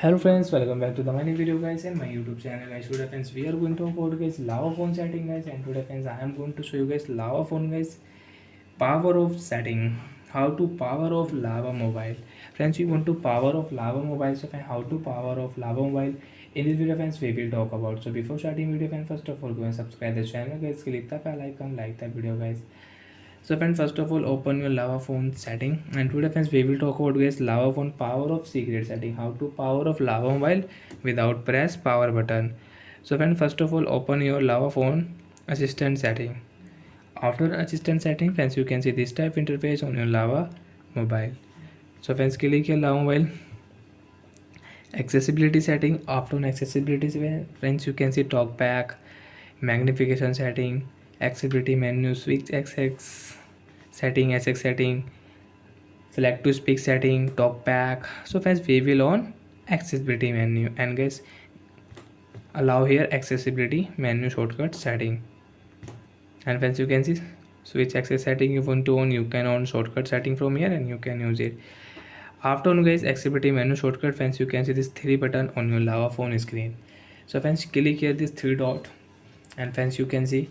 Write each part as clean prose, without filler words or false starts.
Hello friends, welcome back to the my new video guys and my YouTube channel guys. Today friends we are going to about guys lava phone setting guys, and today friends I am going to show you guys lava phone guys power of setting, how to power off lava mobile. Friends, you want to power off lava mobile, so friend, how to power off lava mobile in this video friends we will talk about. So before starting video friends, first of all go and subscribe the channel guys, click the bell icon, like the video guys. So friends, first of all open your lava phone setting, and today friends we will talk about guys lava phone power of secret setting, how to power off lava mobile without press power button. So friends, first of all open your lava phone assistant setting. After assistant setting friends, you can see this type interface on your lava mobile. So friends, click your lava mobile accessibility setting. After accessibility friends, you can see talkback, magnification setting, accessibility menu, switch xx setting, sx setting, select to speak setting, talkback. So friends, we will on accessibility menu, and guys allow here accessibility menu shortcut setting. And friends, you can see switch access setting you want to on, you can on shortcut setting from here and you can use it. After on guys accessibility menu shortcut friends, you can see this three button on your lava phone screen. So friends, click here this three dot, and friends you can see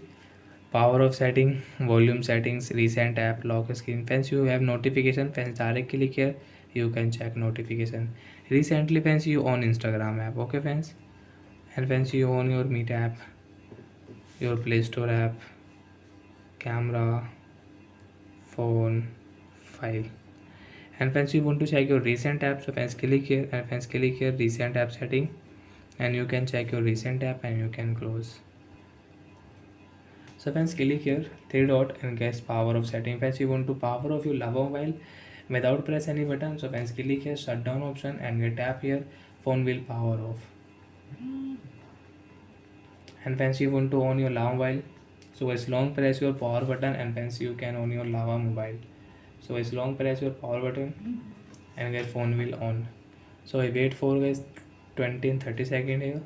power of setting, volume settings, recent app, lock screen. Friends, you have notification friends, direct click here, you can check notification. Recently friends, you on Instagram app, okay friends. And friends, you own your meet app, your play store app, camera, phone, file. And friends, you want to check your recent app, so friends click here, and friends click here recent app setting, and you can check your recent app and you can close. So friends, click here three dot and guess power of setting. Friends, you want to power off your lava mobile without press any button, so friends click here shutdown option and get tap here phone will power off. And friends, you want to on your lava mobile, so as long press your power button, and friends you can on your lava mobile. So as long press your power button and your phone will on. So I wait for guys 20 and 30 second here.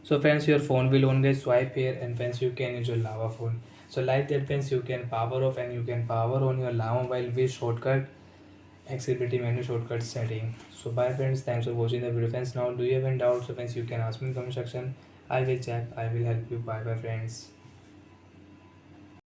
So friends, your phone will on guys swipe here, and friends you can use your lava phone. So like that friends, you can power off and you can power on your lava mobile with shortcut accessibility menu shortcut setting. So bye friends, thanks for watching the video friends. Now do you have any doubts? So friends, you can ask me in the comment section, I will check, I will help you. Bye bye friends.